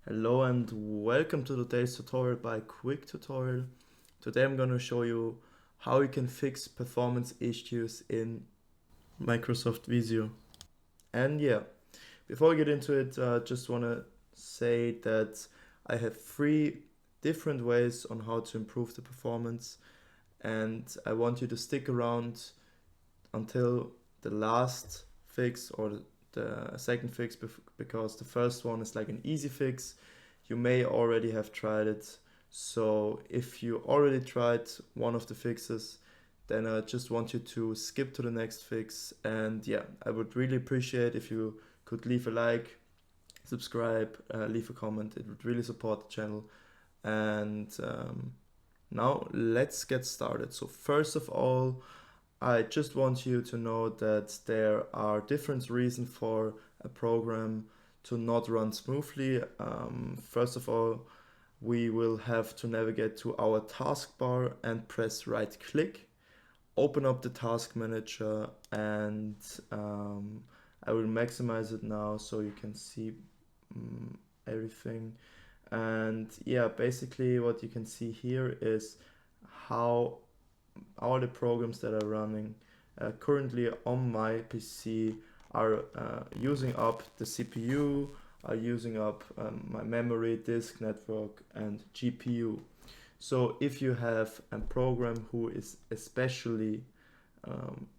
Hello and welcome to today's tutorial by Quick Tutorial. Today I'm going to show you how you can fix performance issues in Microsoft Visio. And yeah, before I get into it, I just want to say that I have 3 different ways on how to improve the performance, and I want you to stick around until the last fix or the second fix, because the first one is like an easy fix. You may already have tried it. So if you already tried one of the fixes, then I just want you to skip to the next fix. And yeah, I would really appreciate if you could leave a like, subscribe, leave a comment. It would really support the channel. And now let's get started. So first of all, I just want you to know that there are different reasons for a program to not run smoothly. First of all, we will have to navigate to our taskbar and press right click, open up the task manager, and I will maximize it now so you can see everything. And yeah, basically what you can see here is how all the programs that are running currently on my PC are using up the CPU, are using up my memory, disk network, and GPU. So if you have a program who is especially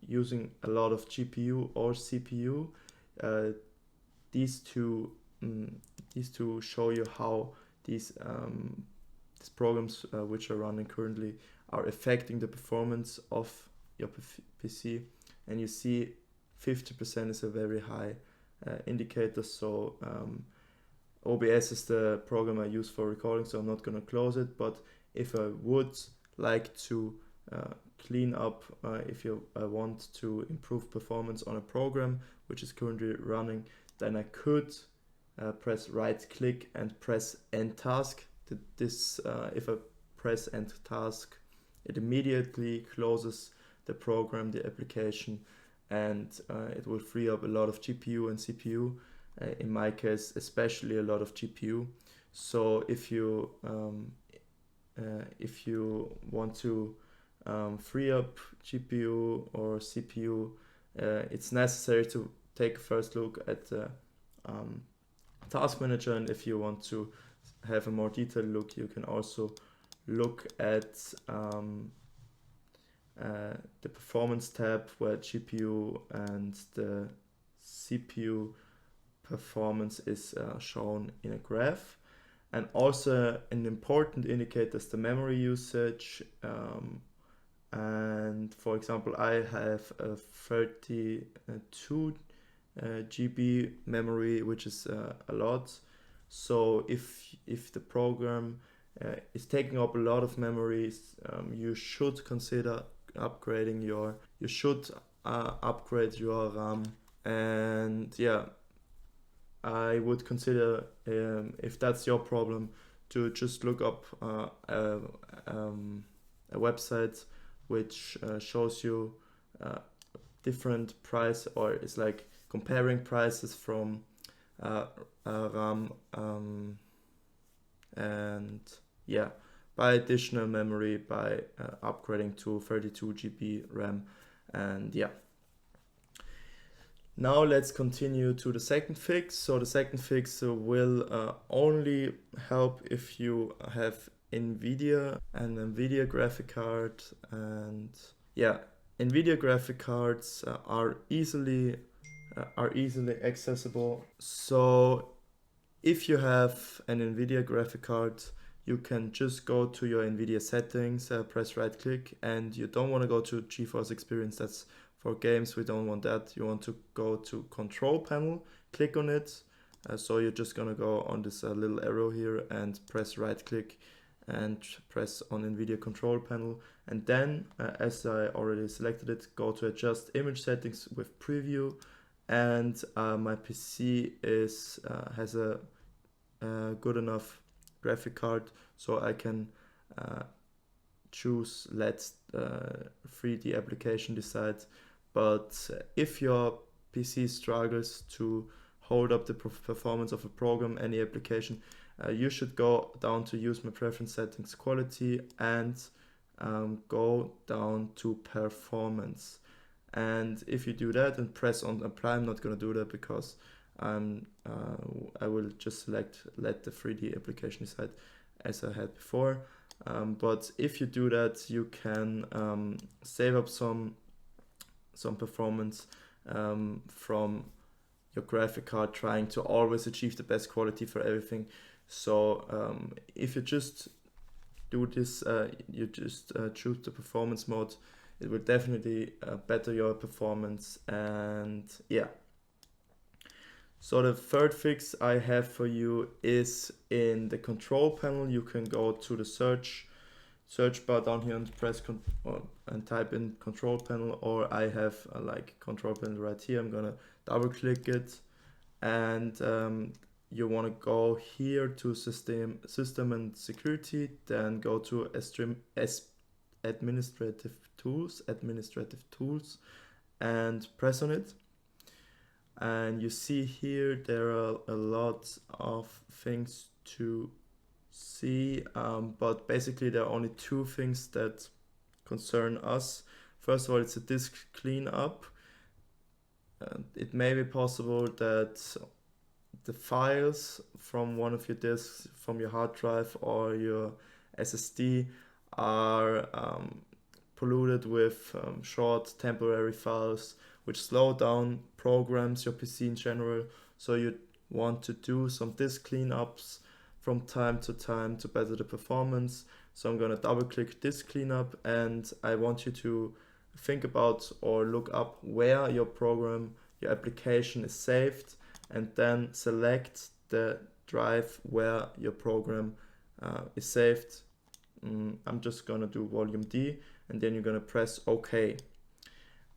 using a lot of GPU or CPU, uh, these two show you how these programs which are running currently are affecting the performance of your PC. And you see 50% is a very high indicator. So OBS is the program I use for recording, so I'm not going to close it. But if I would like to clean up, if I want to improve performance on a program which is currently running, then I could press right click and press end task. If I press end task, it immediately closes the program, the application, and it will free up a lot of GPU and CPU. In my case, especially a lot of GPU. So if you want to free up GPU or CPU, it's necessary to take a first look at the task manager. And if you want to have a more detailed look, you can also look at the performance tab, where GPU and the CPU performance is shown in a graph. And also an important indicator is the memory usage. And for example, I have a 32 GB memory, which is a lot. So if the program is taking up a lot of memories, you should consider upgrading upgrade your RAM. And yeah, I would consider, if that's your problem, to just look up a website which shows you different price, or it's like comparing prices from RAM and yeah, buy additional memory by upgrading to 32 GB RAM. And yeah, now let's continue to the second fix. So the second fix will only help if you have Nvidia and Nvidia graphic card. And yeah, Nvidia graphic cards are easily accessible. So if you have an Nvidia graphic card, you can just go to your Nvidia settings, press right click, and you don't want to go to GeForce Experience. That's for games. We don't want that. You want to go to control panel, click on it. So you're just gonna go on this little arrow here and press right click and press on Nvidia control panel. And then, as I already selected it, go to adjust image settings with preview. And my PC has a good enough graphic card, so I can choose let 3D application decide. But if your PC struggles to hold up the performance of a program, any application, you should go down to use my preference settings quality and go down to performance. And if you do that and press on apply, I'm not going to do that because I will just let the 3D application decide as I had before. But if you do that, you can save up some performance from your graphic card, trying to always achieve the best quality for everything. So if you just do this, you just choose the performance mode, it will definitely better your performance. And yeah, so the third fix I have for you is in the control panel. You can go to the search bar down here and press and type in control panel, or I have like control panel right here. I'm gonna double click it, and you want to go here to system and security, then go to administrative tools and press on it. And you see here there are a lot of things to see, but basically there are only two things that concern us. First of all, it's a disk cleanup. It may be possible that the files from one of your disks, from your hard drive or your SSD, are polluted with short temporary files which slow down programs, your PC in general. So you want to do some disk cleanups from time to time to better the performance. So I'm going to double click disk cleanup, and I want you to think about or look up where your program, your application is saved, and then select the drive where your program is saved. I'm just gonna do volume D, and then you're gonna press OK.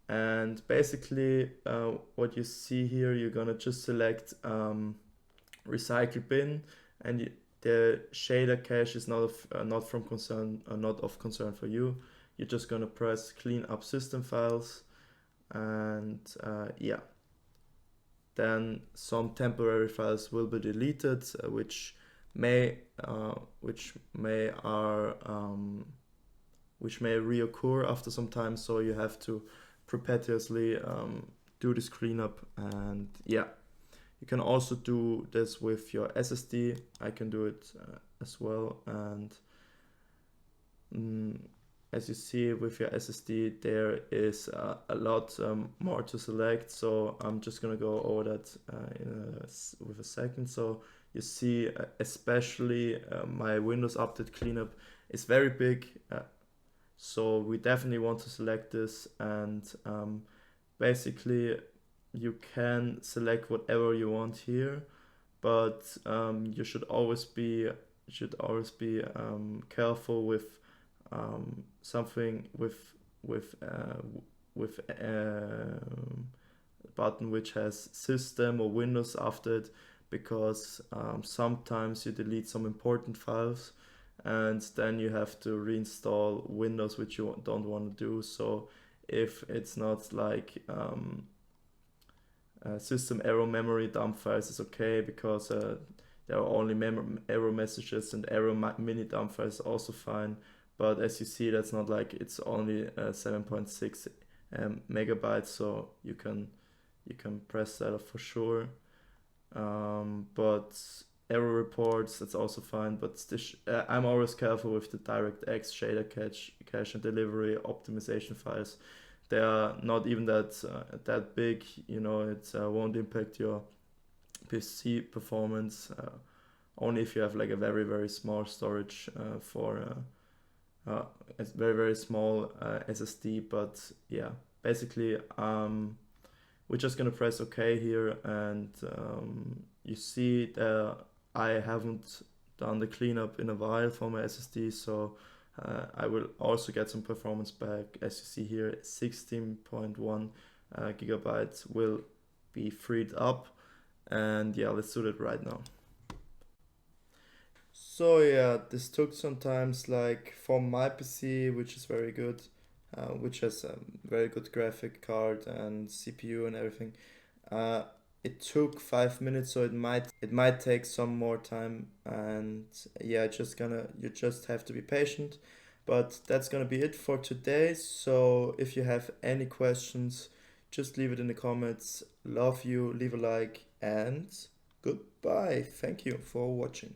And basically what you see here, you're gonna just select recycle bin, and the shader cache is not of concern for you. You're just gonna press clean up system files, and yeah, then some temporary files will be deleted, which may reoccur after some time. So you have to perpetuously do this cleanup. And yeah, you can also do this with your SSD. I can do it as well. And as you see with your SSD, there is a lot more to select. So I'm just gonna go over that with a second. So you see, especially my Windows Update cleanup is very big. So we definitely want to select this, and basically you can select whatever you want here, but you should always be careful with something with a button which has system or Windows after it, because sometimes you delete some important files and then you have to reinstall Windows, which you don't want to do. So if it's not like system error memory dump files is okay, because there are only error messages, and error mini dump files also fine. But as you see, that's not like, it's only 7.6 megabytes, so you can press that off for sure. But error reports, that's also fine. But I'm always careful with the DirectX shader cache and delivery optimization files. They are not even that big, you know. It won't impact your PC performance, only if you have like a very, very small storage for a very, very small SSD. But yeah, basically we're just gonna press OK here, and you see that I haven't done the cleanup in a while for my SSD, so I will also get some performance back. As you see here, 16.1 gigabytes will be freed up, and yeah, let's do that right now. So yeah, this took some times, like for my PC, which is very good, which has a very good graphic card and CPU and everything. it took 5 minutes, so it might take some more time, and yeah, you just have to be patient. But that's gonna be it for today. So if you have any questions, just leave it in the comments. Love you, leave a like, and goodbye. Thank you for watching.